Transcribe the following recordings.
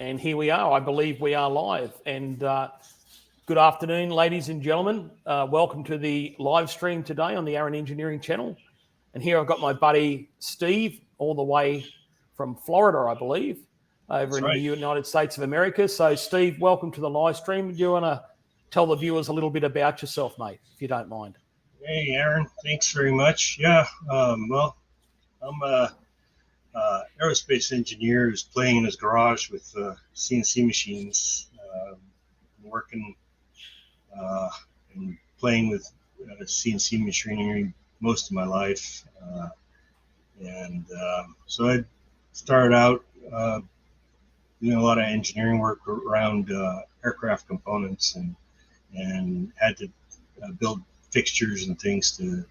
And here we are. I believe we are live. And good afternoon, ladies and gentlemen. Welcome to the live stream today on the Aaron Engineering channel. And here I've got my buddy Steve, all the way from Florida, I believe, over in the United States of America. So, Steve, welcome to the live stream. Do you want to tell the viewers a little bit about yourself, mate, if you don't mind? Hey, Aaron. Thanks very much. Yeah, well, I'm a aerospace engineer who's playing in his garage with CNC machines, working and playing with CNC machinery most of my life. So I started out doing a lot of engineering work around aircraft components and had to build fixtures and things to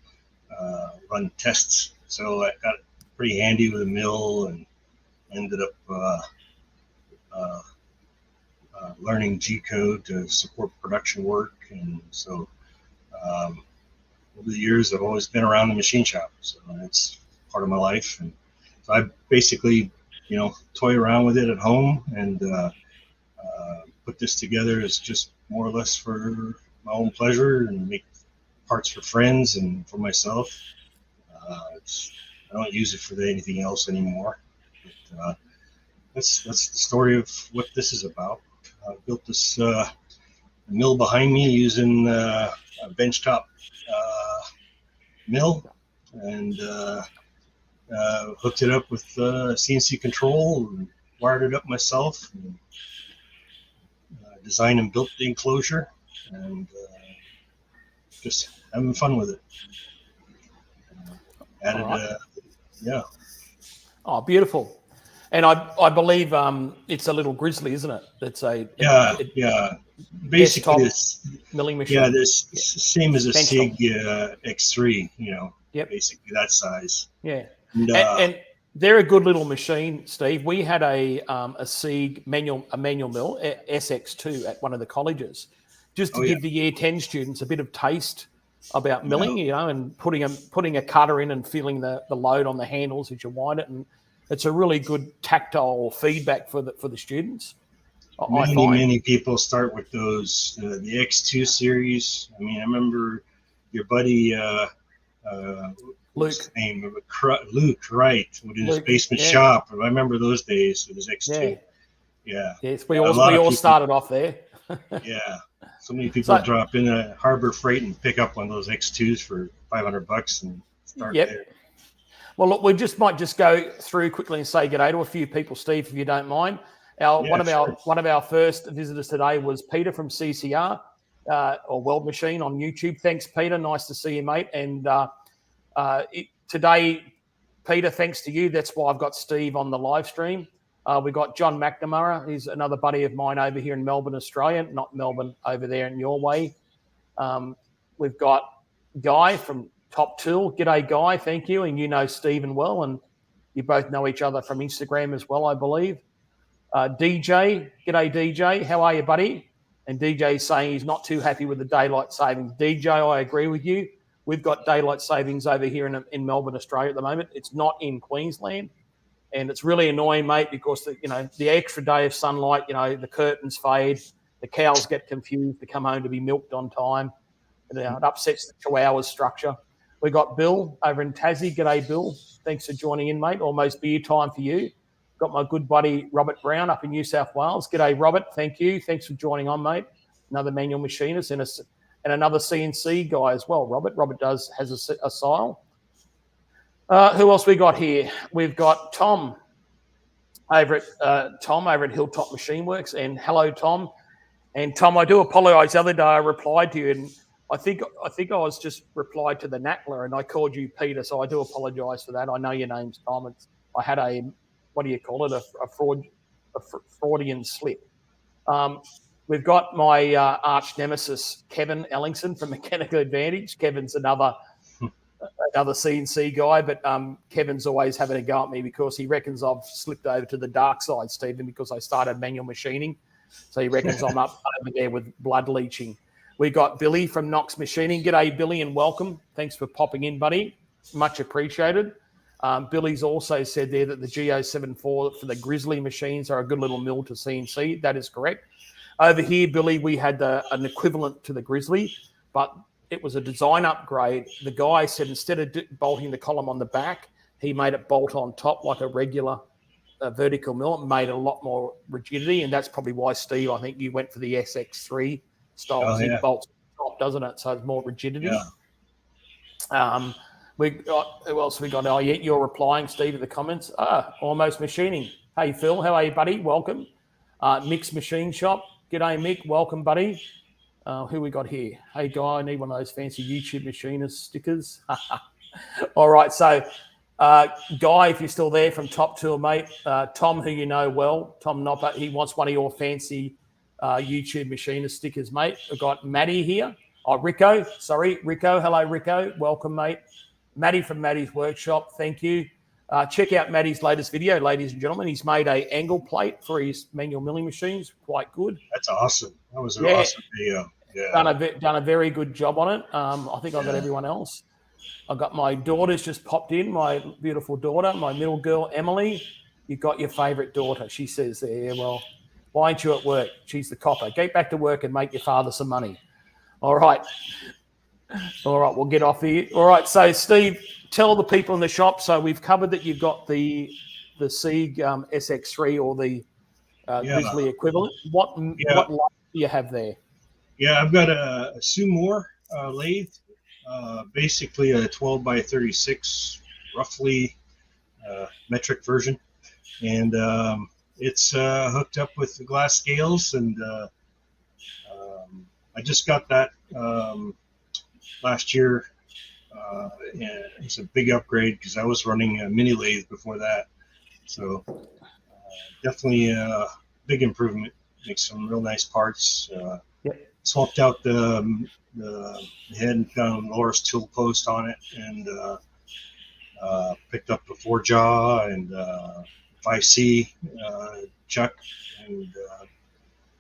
run tests. So I got pretty handy with a mill and ended up learning G code to support production work. And so over the years, I've always been around the machine shop. So it's part of my life. And so I basically, toy around with it at home and put this together as just more or less for my own pleasure and make parts for friends and for myself. I don't use it for anything else anymore. But, that's the story of what this is about. I built this mill behind me using a benchtop mill and hooked it up with CNC control and wired it up myself. And, designed and built the enclosure and just having fun with it. Yeah. Oh, beautiful. And I believe it's a little Grizzly, isn't it? It's yeah. Basically, it's milling machine. Yeah, this same as a SIG X3. Basically that size. Yeah, and they're a good little machine, Steve. We had a SIG manual mill SX2 at one of the colleges, just to give the Year 10 students a bit of taste about milling, and putting a cutter in and feeling the load on the handles as you wind it, and it's a really good tactile feedback for the students. Many people start with those the X2 series. I mean, I remember your buddy Luke. Luke, right? With his basement shop. I remember those days with his X2. Yeah. Yes, we all started off there. Yeah. So many people drop in a Harbor Freight and pick up one of those X2s for $500 and start there. Well, look, we might just go through quickly and say good day to a few people, Steve, if you don't mind. One of our first visitors today was Peter from CCR or Weld Machine on YouTube. Thanks, Peter. Nice to see you, mate. And today, Peter, thanks to you. That's why I've got Steve on the live stream. We've got John McNamara. He's another buddy of mine over here in Melbourne, Australia, not Melbourne over there in your way. We've got Guy from Top Tool. G'day, Guy. Thank you. And you know Stephen well, and you both know each other from Instagram as well, I believe. DJ. G'day, DJ. How are you, buddy? And DJ's saying he's not too happy with the daylight savings. DJ, I agree with you. We've got daylight savings over here in Melbourne, Australia at the moment. It's not in Queensland. And it's really annoying, mate, because the extra day of sunlight, the curtains fade, the cows get confused to come home to be milked on time. And, it upsets the 2 hours structure. We got Bill over in Tassie. G'day, Bill. Thanks for joining in, mate. Almost beer time for you. Got my good buddy Robert Brown up in New South Wales. G'day, Robert. Thank you. Thanks for joining on, mate. Another manual machinist and another CNC guy as well. Robert has a style. Who else we got here? We've got Tom over at Hilltop Machine Works. And hello, Tom. And Tom, I do apologise. The other day I replied to you, and I think I was just replied to the Knackler, and I called you Peter. So I do apologise for that. I know your name's Tom. I had a Freudian slip. We've got my arch nemesis Kevin Ellingson from Mechanical Advantage. Kevin's another CNC guy, but Kevin's always having a go at me because he reckons I've slipped over to the dark side, Stephen, because I started manual machining. So he reckons I'm up over there with blood leaching. We got Billy from Knox Machining. G'day, Billy, and welcome. Thanks for popping in, buddy. Much appreciated. Billy's also said there that the G074 for the Grizzly machines are a good little mill to CNC. That is correct. Over here, Billy, we had an equivalent to the Grizzly, but it was a design upgrade. The guy said instead of bolting the column on the back, he made it bolt on top like a regular vertical mill. It made a lot more rigidity, and that's probably why, Steve, I think you went for the SX3 style zip bolts on top, doesn't it? So it's more rigidity. Yeah. We got, who else we got? Oh, yeah, you're replying, Steve, in the comments. Almost Machining. Hey, Phil, how are you, buddy? Welcome. Mick's Machine Shop. G'day, Mick. Welcome, buddy. Who we got here? Hey, Guy, I need one of those fancy YouTube machinist stickers. All right, so Guy, if you're still there from Top Tool, mate, Tom, who you know well, Tom Nopper, he wants one of your fancy YouTube machinist stickers, mate. We've got Maddie here. Oh, Rico. Sorry, Rico. Hello, Rico. Welcome, mate. Maddie from Maddie's Workshop. Thank you. Check out Maddie's latest video, ladies and gentlemen. He's made a angle plate for his manual milling machines. Quite good. That's awesome. That was an awesome video. Yeah. Done a very good job on it. I think I've got everyone else. I've got my daughters just popped in, my beautiful daughter, my middle girl, Emily. You got your favourite daughter. She says there, well, why aren't you at work? She's the copper. Get back to work and make your father some money. All right. All right, we'll get off here. All right, so Steve, tell the people in the shop. So we've covered that you've got the Sieg SX3 or the Grizzly equivalent. What lathe do you have there? Yeah, I've got a Sumor lathe, basically a 12 by 36, roughly metric version, and it's hooked up with the glass scales, and I just got that last year. It's a big upgrade because I was running a mini lathe before that, so definitely a big improvement. Makes some real nice parts. Swapped out the head and found Laura's tool post on it, and picked up the 4-jaw and 5C chuck, and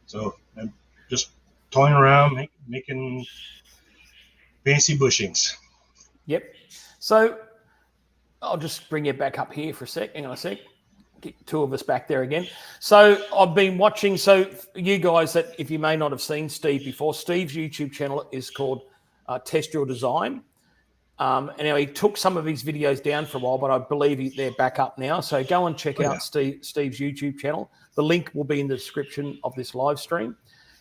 so I'm just toying around making fancy bushings. Yep. So I'll just bring you back up here for a sec. Hang on a sec. Get two of us back there again. So I've been watching. So you guys that, if you may not have seen Steve before, Steve's YouTube channel is called Test Your Design. Anyway, he took some of his videos down for a while, but I believe they're back up now. So go and check out Steve's YouTube channel. The link will be in the description of this live stream.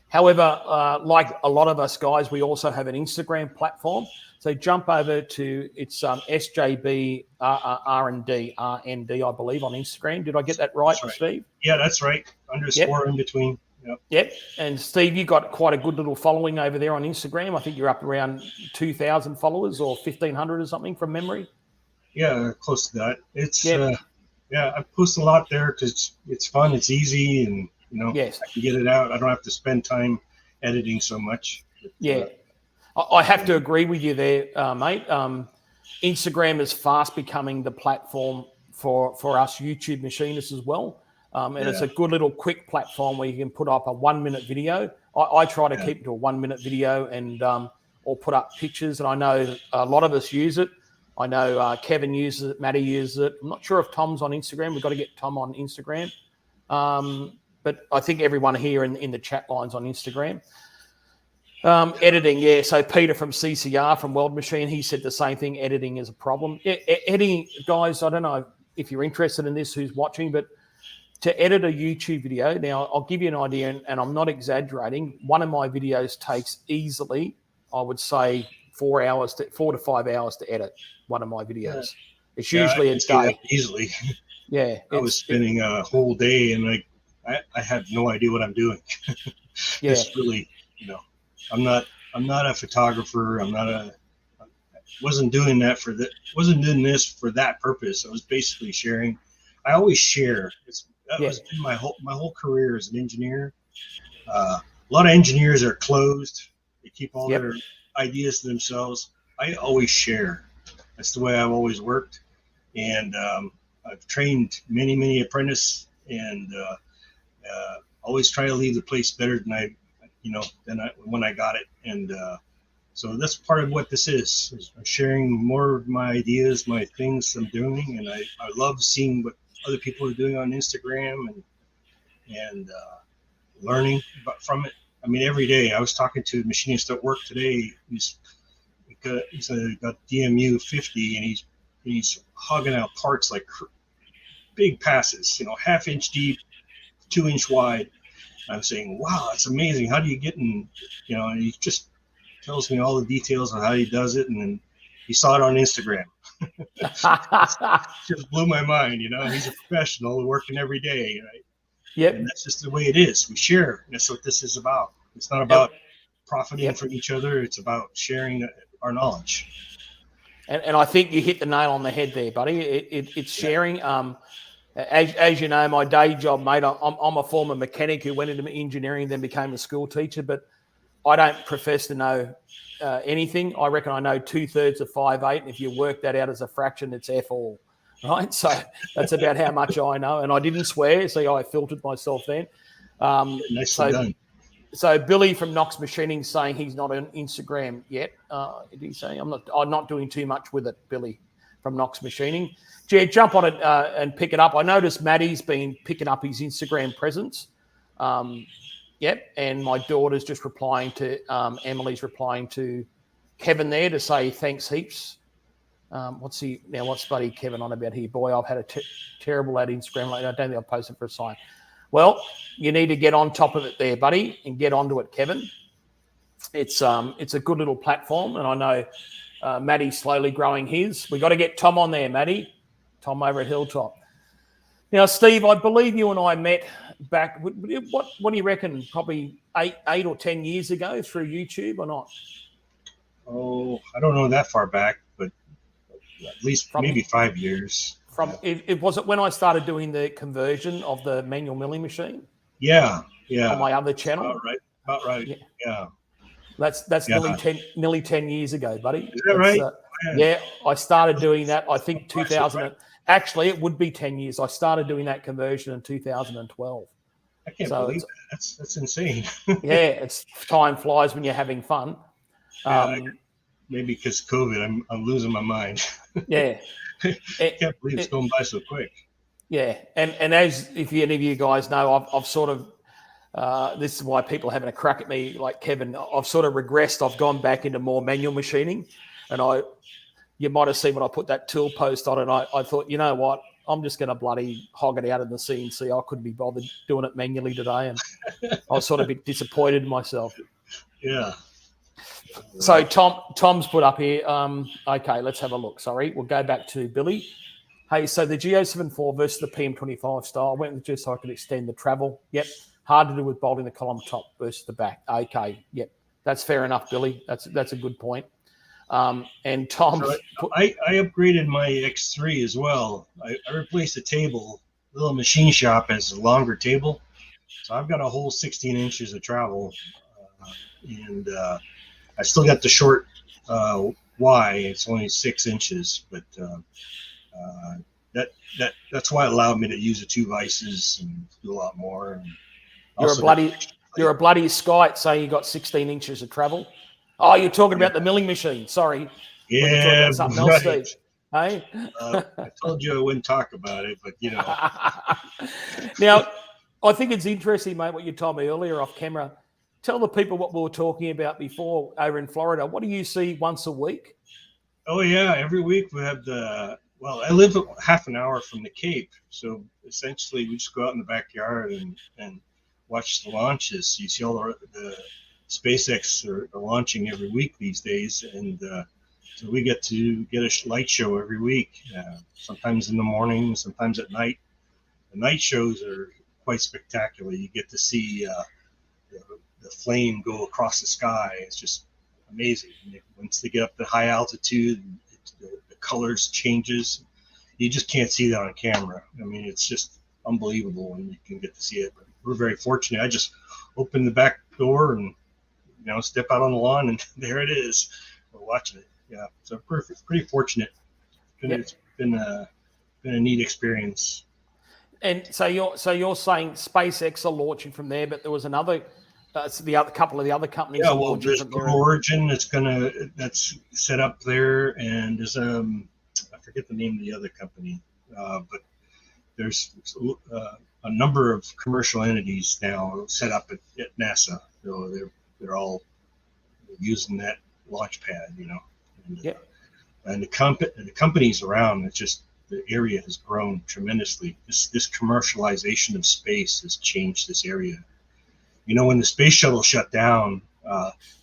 However, like a lot of us guys, we also have an Instagram platform. So jump over to it's SJB R&D, I believe, on Instagram. Did I get that right, Steve? Yeah, that's right. Underscore in between. Yep. And Steve, you got quite a good little following over there on Instagram. I think you're up around 2,000 followers or 1,500 or something from memory. Yeah, close to that. It's I post a lot there because it's fun, it's easy, and I can get it out. I don't have to spend time editing so much. I have to agree with you there, mate. Instagram is fast becoming the platform for us YouTube machinists as well. And it's a good little quick platform where you can put up a 1-minute video. I try to keep it to a 1-minute video and or put up pictures. And I know a lot of us use it. I know Kevin uses it, Matty uses it. I'm not sure if Tom's on Instagram. We've got to get Tom on Instagram. But I think everyone here in the chat line's on Instagram. Editing, so Peter from CCR from Weld Machine, he said the same thing. Editing is a problem. Editing, guys, I don't know if you're interested in this, who's watching, but to edit a YouTube video, now I'll give you an idea, and I'm not exaggerating. One of my videos takes easily, I would say, 4 to 5 hours to edit one of my videos. It's usually a day. Easily. I was spending a whole day, and I have no idea what I'm doing. It's really, I'm not a photographer. Wasn't doing this for that purpose. I was basically sharing. I always share. That was my whole career as an engineer. A lot of engineers are closed. They keep all their ideas to themselves. I always share. That's the way I've always worked. And I've trained many apprentices, and always try to leave the place better than when I got it. And So that's part of what this is sharing more of my ideas, my things I'm doing, and I love seeing what other people are doing on Instagram and learning from it. I mean, every day I was talking to a machinist at work today. He's got DMU 50, and he's hogging out parts like big passes, half-inch deep, 2-inch wide. I'm saying, wow, that's amazing. How do you get in? And he just tells me all the details on how he does it, and then he saw it on Instagram. Just blew my mind. He's a professional working every day, right? Yep. And that's just the way it is. We share. That's what this is about. It's not about profiting from each other. It's about sharing our knowledge. And I think you hit the nail on the head there, buddy. It's sharing. As you know, my day job, mate, I'm a former mechanic who went into engineering, then became a school teacher, but I don't profess to know anything. I reckon I know 2/3 of 5/8, and if you work that out as a fraction, it's F all, right? So that's about how much I know, and I didn't swear. See, I filtered myself then. Nicely done. So Billy from Knox Machining saying he's not on Instagram yet. Did he say I'm not doing too much with it, Billy from Knox Machining. Yeah, jump on it and pick it up. I noticed Maddie's been picking up his Instagram presence. And my daughter's just replying to Emily's replying to Kevin there to say thanks heaps. What's buddy Kevin on about here? Boy, I've had a terrible at Instagram lately. I don't think I've posted for a sign. Well, you need to get on top of it there, buddy, and get onto it, Kevin. It's a good little platform, and I know Maddie's slowly growing his. We got to get Tom on there, Maddie. Tom over at Hilltop. Now, Steve, I believe you and I met back. What do you reckon? Probably eight or 10 years ago through YouTube, or not? Oh, I don't know that far back, but at least maybe 5 years. Was it when I started doing the conversion of the manual milling machine? Yeah. On my other channel. About right. Yeah. That's nearly 10 years ago, buddy. Is that right? Yeah, I started doing that. I think 2000. Actually, it would be 10 years. I started doing that conversion in 2012. I can't believe that. That's insane. Yeah, time flies when you're having fun. Maybe because COVID, I'm losing my mind. Yeah. I can't believe it's going by so quick. Yeah, and as if any of you guys know, I've sort of this is why people are having a crack at me like Kevin. I've sort of regressed. I've gone back into more manual machining, and you might have seen when I put that tool post on it. I thought, you know what, I'm just going to bloody hog it out in the CNC. I couldn't be bothered doing it manually today, and I was sort of a bit disappointed in myself. Yeah. So Tom's put up here. Okay, let's have a look. Sorry, we'll go back to Billy. Hey, so the G074 versus the PM25 style. I went with just so I could extend the travel. Yep. Hard to do with bolting the column top versus the back. Okay. Yep. That's fair enough, Billy. That's a good point. And Tom. So I upgraded my X3 as well. I replaced the table. Little machine shop has a longer table. So I've got a whole 16 inches of travel. And I still got the short Y. It's only 6 inches, but that's why it allowed me to use the 2 vices and do a lot more. And you're a bloody skite saying you got 16 inches of travel. Oh, you're talking about the milling machine. Sorry. Yeah, something else, Steve. Hey? I told you I wouldn't talk about it, but you know. Now, I think it's interesting, mate, what you told me earlier off camera. Tell the people what we were talking about before over in Florida. What do you see once a week? Oh, yeah. Every week we have I live half an hour from the Cape. So essentially we just go out in the backyard and watch the launches. You see all the SpaceX are launching every week these days. And so we get to get a light show every week, sometimes in the morning, sometimes at night. The night shows are quite spectacular. You get to see the flame go across the sky. It's just amazing. And once they get up to high altitude, the colors changes. You just can't see that on camera. I mean, it's just unbelievable when you can get to see it. But we're very fortunate. I just open the back door and step out on the lawn, and there it is. We're watching it. Yeah, so pretty fortunate. It's been a neat experience. And so you're saying SpaceX are launching from there, but there was another It's the other couple of the other companies. Yeah, well, there's Blue Origin that's set up there, and there's I forget the name of the other company, but there's a number of commercial entities now set up at NASA. So they're all using that launch pad, you know. And, yep. And the companies around, it's just the area has grown tremendously. This commercialization of space has changed this area. You know, when the space shuttle shut down,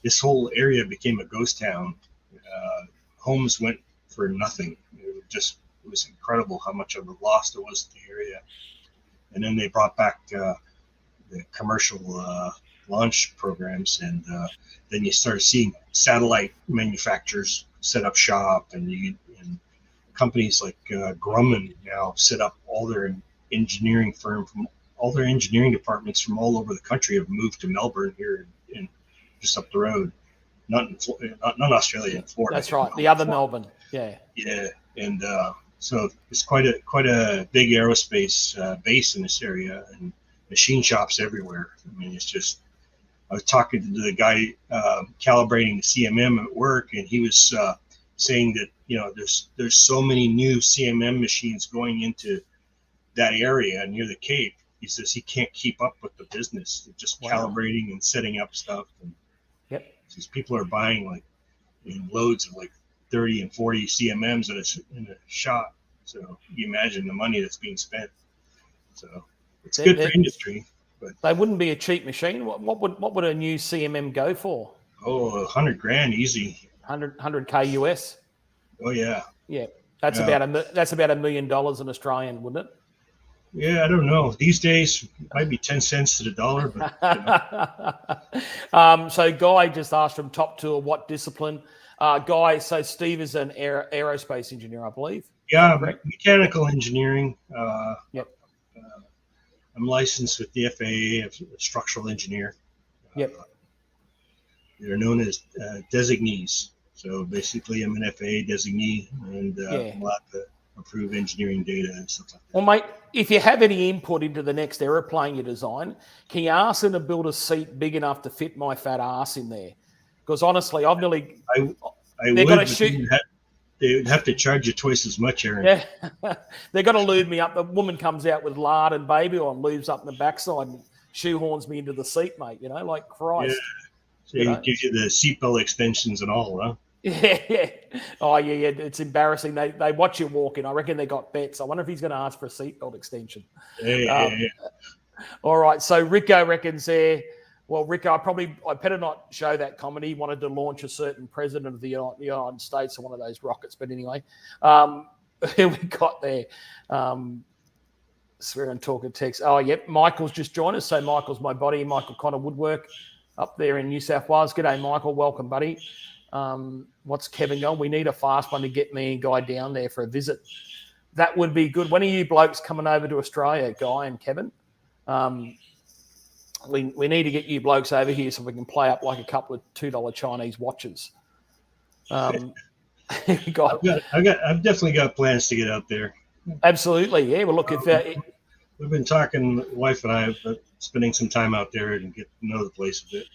this whole area became a ghost town. Homes went for nothing. It was incredible how much of a loss there was to the area. And then they brought back the commercial launch programs, and then you started seeing satellite manufacturers set up shop, and companies like Grumman now set up all their engineering departments from all over the country have moved to Melbourne here in just up the road, not Australia, in Florida. That's right, the other Melbourne. Yeah. Yeah, and so it's quite a big aerospace base in this area, and machine shops everywhere. I mean, it's just. I was talking to the guy calibrating the CMM at work, and he was saying that, you know, there's so many new CMM machines going into that area near the Cape. He says he can't keep up with the business, just calibrating and setting up stuff. And yep, these people are buying like in loads of like 30 and 40 CMMs in a shop. So you imagine the money that's being spent. So it's good for industry. But they wouldn't be a cheap machine. What would a new CMM go for? Oh, $100,000 easy. 100K US. Oh yeah. Yeah, that's about $1 million in Australian, wouldn't it? Yeah, I don't know. These days, it might be 10 cents to the dollar. But, you know. So Guy just asked from Top Tool, what discipline? Guy, so Steve is an aerospace engineer, I believe. Yeah, mechanical engineering. Yep. I'm licensed with the FAA as a structural engineer. Yep. They're known as designees. So basically, I'm an FAA designee, and I'm allowed to approve engineering data and stuff like that. Well, mate, if you have any input into the next aeroplane you design, can you ask them to build a seat big enough to fit my fat ass in there? Because honestly, I've nearly... I would, they would have to charge you twice as much, Aaron. Yeah, they're going to lube me up. The woman comes out with lard and baby oil and lubes up in the backside and shoehorns me into the seat, mate. You know, like Christ. Yeah. So gives you the seatbelt extensions and all, huh? Yeah. Oh, yeah. It's embarrassing. They watch you walk in. I reckon they got bets. I wonder if he's going to ask for a seatbelt extension. Yeah. All right. So Rico reckons there. Well, Rico, I better not show that comment. He wanted to launch a certain president of the United States on one of those rockets. But anyway, we got there. Swear and talk and text. Oh, yep. Michael's just joined us. So Michael's my buddy, Michael Connor Woodwork up there in New South Wales. G'day, Michael. Welcome, buddy. What's Kevin going? We need a fast one to get me and Guy down there for a visit. That would be good. When are you blokes coming over to Australia, Guy and Kevin? We need to get you blokes over here so we can play up like a couple of $2 Chinese watches. I've definitely got plans to get out there. Absolutely, yeah. Well, look, we've been talking, wife and I, about spending some time out there and get to know the place a bit.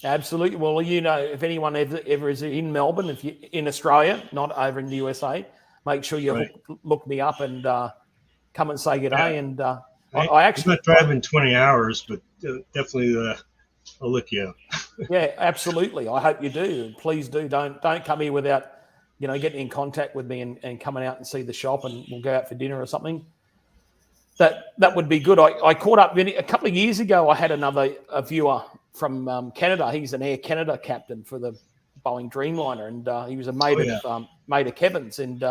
Absolutely. Well, you know, if anyone ever is in Melbourne, if you in Australia, not over in the USA, make sure you look me up and come and say g'day. And I'm not driving 20 hours, but definitely I'll look you up. Yeah, absolutely. I hope you do. Please do. Don't come here without, you know, getting in contact with me and coming out and see the shop, and we'll go out for dinner or something. That would be good. I caught up a couple of years ago. I had a viewer from Canada. He's an Air Canada captain for the Boeing Dreamliner, and he was a mate of Kevin's. And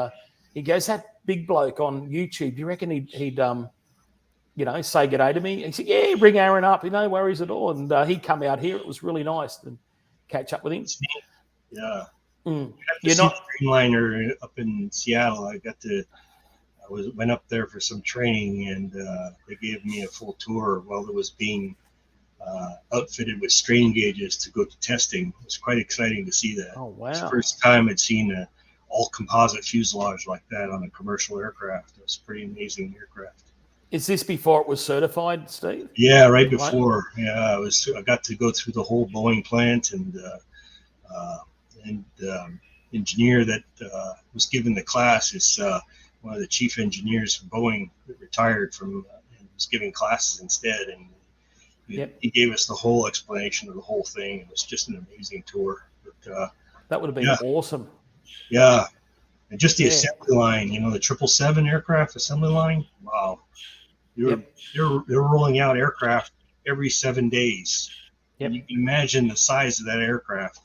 he goes, that big bloke on YouTube, do you reckon he'd you know, say g'day to me? He said, yeah, bring Aaron up. No worries at all. And he'd come out here. It was really nice to catch up with him. Yeah. You're not Dreamliner up in Seattle. Went up there for some training, and they gave me a full tour while it was being outfitted with strain gauges to go to testing. It was quite exciting to see that. Oh, wow. It's the first time I'd seen an all composite fuselage like that on a commercial aircraft. It was a pretty amazing aircraft. Is this before it was certified, Steve? Yeah, right before. Yeah, I got to go through the whole Boeing plant, and engineer that was given the class is one of the chief engineers from Boeing that retired from and was giving classes instead, and he gave us the whole explanation of the whole thing. It was just an amazing tour. But, that would have been awesome. Yeah, and just the assembly line, the 777 aircraft assembly line. Wow, they're rolling out aircraft every 7 days. And you can imagine the size of that aircraft.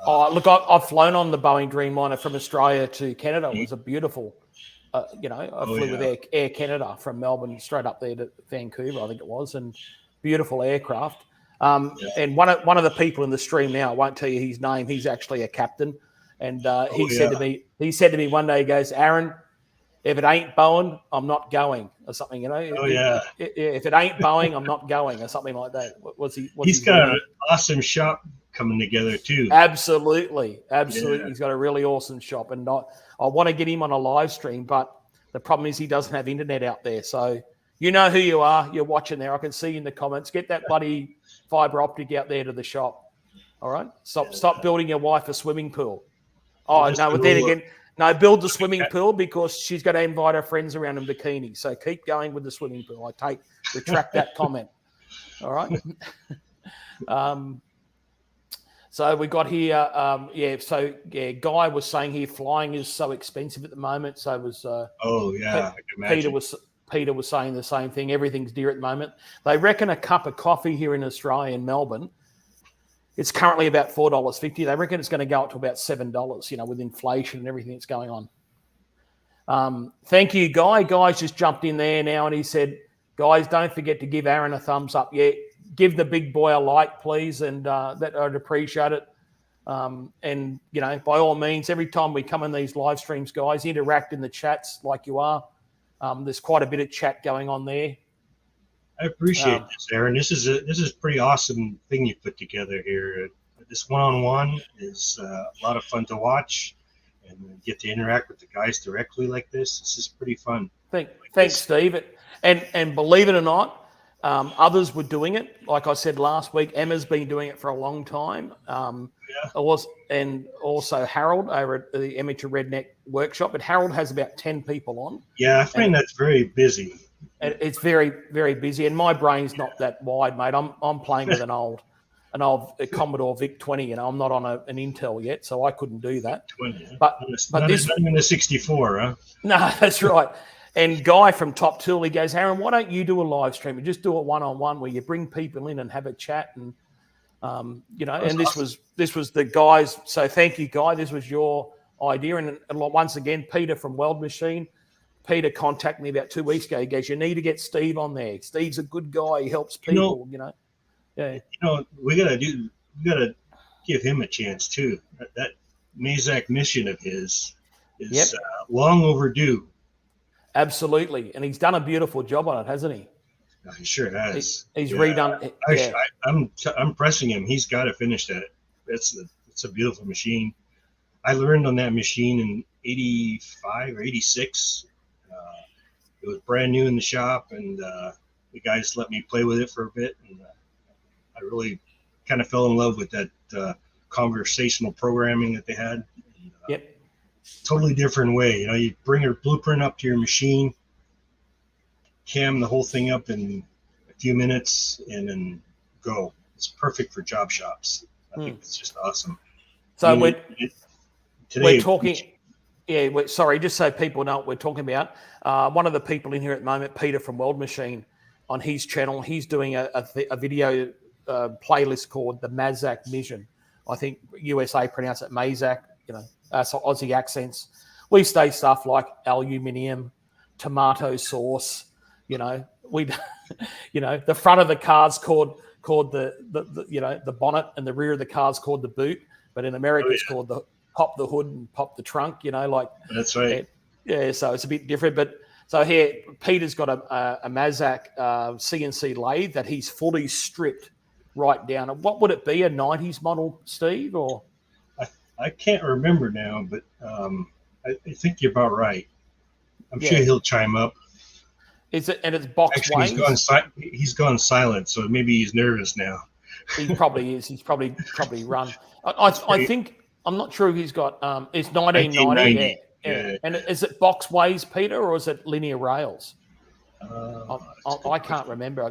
Look, I've flown on the Boeing Dreamliner from Australia to Canada. It was a beautiful, I flew with Air Canada from Melbourne straight up there to Vancouver, I think it was, and beautiful aircraft. And one of the people in the stream now, I won't tell you his name. He's actually a captain, and he said to me one day, he goes, "Aaron, if it ain't Boeing, I'm not going," or something. If it ain't Boeing, I'm not going, or something like that. He's got an awesome shop coming together too. Absolutely. He's got a really awesome shop, and I want to get him on a live stream, but the problem is he doesn't have internet out there. So you know who you are. You're watching there. I can see you in the comments. Get that bloody fiber optic out there to the shop. All right. Stop building your wife a swimming pool. Oh no, but then again, no, build the swimming pool because she's got to invite her friends around in bikinis. So keep going with the swimming pool. Retract that comment. All right. So we got here, Guy was saying here flying is so expensive at the moment. So was I can imagine. Peter was saying the same thing. Everything's dear at the moment. They reckon a cup of coffee here in Australia, in Melbourne, it's currently about $4.50. They reckon it's going to go up to about $7, with inflation and everything that's going on. Thank you, Guy. Guy's just jumped in there now and he said, guys, don't forget to give Aaron a thumbs up. Yeah, give the big boy a like, please, and that I'd appreciate it. And, by all means, every time we come in these live streams, guys, interact in the chats like you are. There's quite a bit of chat going on there. I appreciate this, Aaron. This is a pretty awesome thing you put together here. This one-on-one is a lot of fun to watch, and get to interact with the guys directly like this. This is pretty fun. Thanks, Steve. And believe it or not, others were doing it. Like I said last week, Emma's been doing it for a long time. And also Harold over at the Amateur Redneck Workshop. But Harold has about 10 people on. Yeah, I find that's very busy. It's very, very busy, and my brain's not that wide, mate. I'm playing with an old Commodore VIC 20. I'm not on an Intel yet, so I couldn't do that. 20, but this not even a 64, huh? No, that's right. And Guy from Top Tool, he goes, Aaron, why don't you do a live stream and just do it one-on-one where you bring people in and have a chat and and awesome. This was the guys. So thank you, Guy. This was your idea, and once again, Peter from Weld Machine. Peter contacted me about 2 weeks ago. He goes, you need to get Steve on there. Steve's a good guy. He helps people, Yeah. We gotta give him a chance too. That Mazak mission of his is long overdue. Absolutely. And he's done a beautiful job on it, hasn't he? He sure has. He's redone. I'm pressing him. He's got to finish that. It's a beautiful machine. I learned on that machine in 85 or 86. It was brand new in the shop, and the guys let me play with it for a bit. And I really kind of fell in love with that conversational programming that they had. And, totally different way. You bring your blueprint up to your machine, cam the whole thing up in a few minutes, and then go. It's perfect for job shops. I think it's just awesome. So we're talking. Sorry, just so people know what we're talking about. One of the people in here at the moment, Peter from Weld Machine, on his channel, he's doing a video playlist called the Mazak Mission. I think USA pronounce it Mazak. So Aussie accents. We say stuff like aluminium, tomato sauce. The front of the car's called the bonnet, and the rear of the car's called the boot. But in America, it's called the pop the hood and pop the trunk. That's right. Yeah, so it's a bit different. But so here, Peter's got a Mazak CNC lathe that he's fully stripped right down. What would it be? A 90s model, Steve, or? I can't remember now, but I think you're about right. I'm sure he'll chime up. Is it? And it's box Actually, ways. he's gone silent, so maybe he's nervous now. He probably is. He's probably run. I think I'm not sure if he's got. It's 1990. Yeah, 1990. yeah. Yeah. And is it box ways, Peter, or is it linear rails? That's a good I can't question. remember.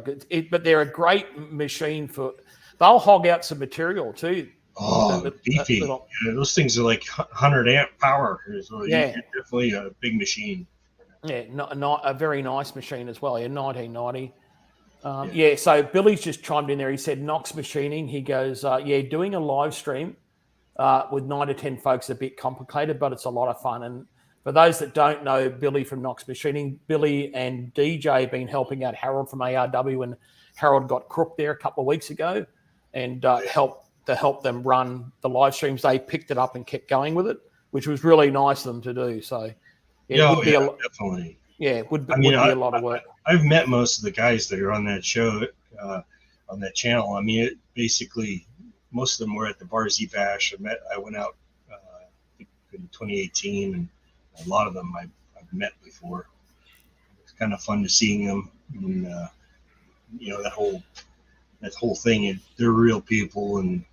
But they're a great machine for. They'll hog out some material too. Oh, beefy. Yeah, those things are like 100 amp power. So Yeah. you're definitely a big machine. Yeah, not a very nice machine as well. Yeah, 1990. Yeah, so Billy's just chimed in there. He said Knox Machining. He goes, yeah, doing a live stream with 9 to 10 folks is a bit complicated, but it's a lot of fun. And for those that don't know Billy from Knox Machining, Billy and DJ have been helping out Harold from ARW, and Harold got crooked there a couple of weeks ago and help them run the live streams. They picked it up and kept going with it, which was really nice of them to do. So definitely. Yeah, it would be a lot of work. I've met most of the guys that are on that show, on that channel. I mean, basically, most of them were at the Bar Z Bash. I went out in 2018, and a lot of them I've met before. It's kind of fun to seeing them, and that whole thing. And they're real people, and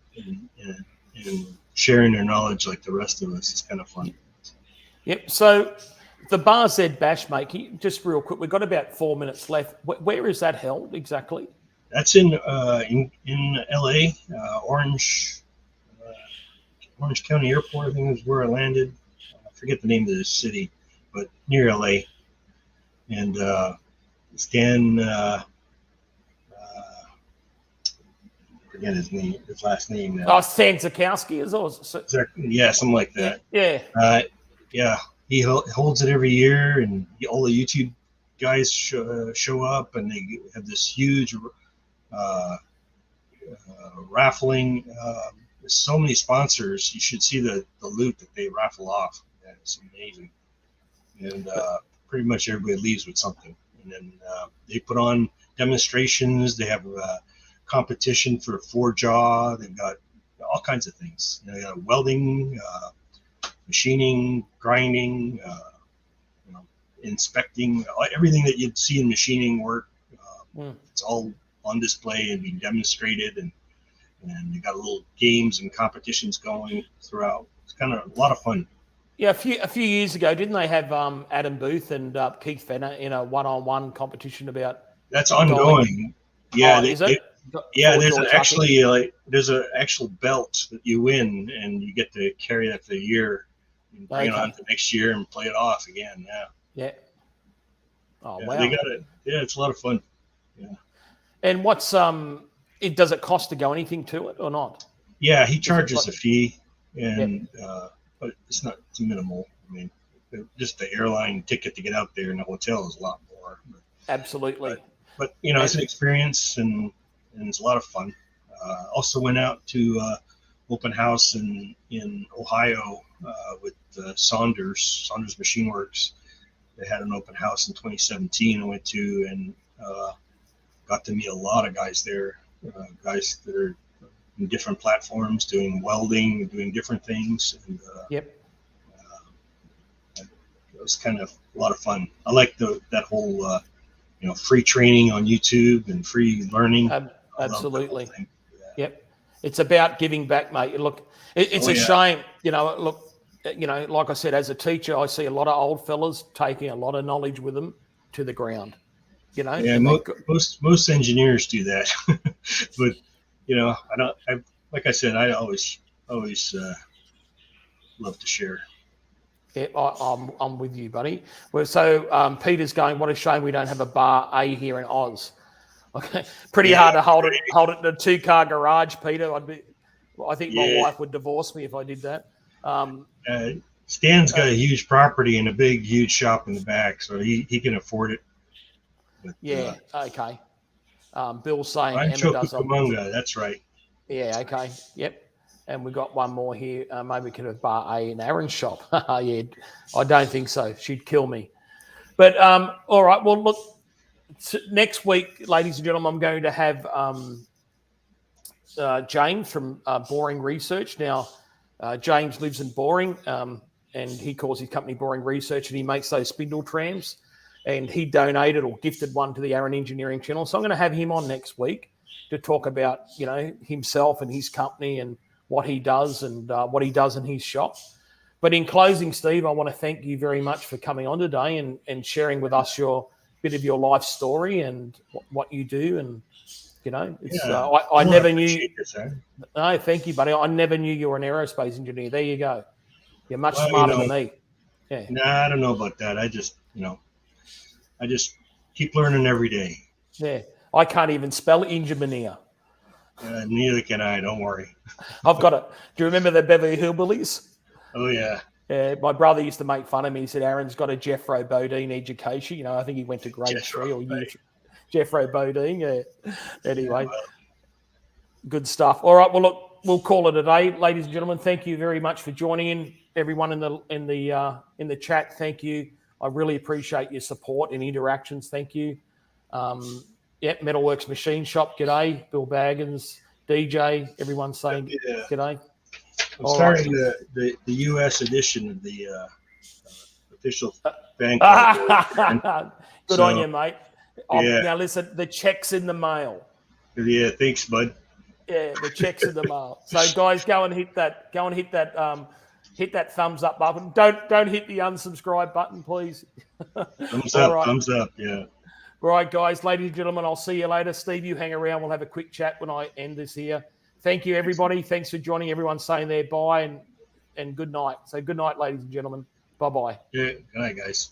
sharing their knowledge like the rest of us is kind of fun. Yep. So the Bar Z Bash, mate, just real quick, we've got about 4 minutes left. Where is that held exactly? That's in LA, Orange County Airport, I think is where I landed. I forget the name of the city, but near LA. And Stan, forget his last name now. Oh, Stan Zakowski is also. Yeah, something like that. Yeah. Yeah. He holds it every year, and all the YouTube guys show up, and they have this huge raffling. There's so many sponsors. You should see the loot that they raffle off. It's amazing. And pretty much everybody leaves with something. And then they put on demonstrations. They have a competition for 4-jaw. They've got all kinds of things. They got welding, machining, grinding, inspecting, everything that you'd see in machining work. It's all on display and being demonstrated, and they got little games and competitions going throughout. It's kind of a lot of fun. Yeah, a few years ago, didn't they have Adam Booth and Keith Fenner in a one-on-one competition about? That's ongoing. Yeah, is it? There's an actual belt that you win, and you get to carry that for a year. And bring it on to next year and play it off again. Yeah. Oh, wow. They got it. Yeah, it's a lot of fun. Yeah. And what's does it cost to go anything to it or not? Yeah, he charges a fee, and but it's minimal. I mean, just the airline ticket to get out there and the hotel is a lot more. Absolutely. But it's an experience, and it's a lot of fun. Also went out to open house in Ohio with Saunders Machine Works. They had an open house in 2017 I went to, and got to meet a lot of guys there, guys that are in different platforms, doing welding, doing different things. And it was kind of a lot of fun. I like that whole free training on YouTube and free learning. Absolutely. Yep. It's about giving back, mate. Look, it's a shame, like I said, as a teacher, I see a lot of old fellas taking a lot of knowledge with them to the ground. Yeah, most engineers do that, but like I said, I always love to share. Yeah, I'm with you, buddy. Well, so Peter's going, what a shame we don't have a Bar A here in Oz. Okay, pretty hard to hold it in a 2-car garage, Peter. I think my wife would divorce me if I did that. Stan's got a huge property and a big, huge shop in the back, so he can afford it. But, okay. Bill's saying Emma does. That's right. Yeah, okay. Yep. And we've got one more here. Maybe we could have Bar A in Aaron's shop. Yeah, I don't think so. She'd kill me. But all right. Well, look, next week, ladies and gentlemen, I'm going to have James from Boring Research. Now, James lives in Boring, and he calls his company Boring Research, and he makes those spindle trams. and he donated or gifted one to the Aaron Engineering channel. So I'm going to have him on next week to talk about, himself and his company and what he does and what he does in his shop. But in closing, Steve, I want to thank you very much for coming on today and sharing with us your bit of your life story and what you do. And, I never knew. No, thank you, buddy. I never knew you were an aerospace engineer. There you go. You're much smarter than me. Yeah. Nah, I don't know about that. I just keep learning every day. Yeah. I can't even spell engineer. Neither can I. Don't worry. I've got it. Do you remember the Beverly Hillbillies? Oh, yeah. Yeah. My brother used to make fun of me. He said, Aaron's got a Jeffro Bodine education. I think he went to grade 3 or year. Jeffro Bodine. Yeah. Anyway, good stuff. All right. Well, look, we'll call it a day, ladies and gentlemen. Thank you very much for joining in. Everyone in the chat, thank you. I really appreciate your support and interactions. Thank you. Metalworks Machine Shop. G'day, Bill Baggins, DJ. Everyone saying g'day. I'm starting the U.S. edition of the official fan club. Good on you, mate. Now listen, the check's in the mail. Yeah, thanks, bud. Yeah, the check's in the mail. So guys, go and hit that. Hit that thumbs up button. Don't hit the unsubscribe button, please. Thumbs up, right. Thumbs up, yeah. All right, guys, ladies and gentlemen, I'll see you later. Steve, you hang around. We'll have a quick chat when I end this here. Thank you, everybody. Thanks for joining. Everyone saying their bye and good night. So good night, ladies and gentlemen. Bye-bye. Yeah, good night, guys.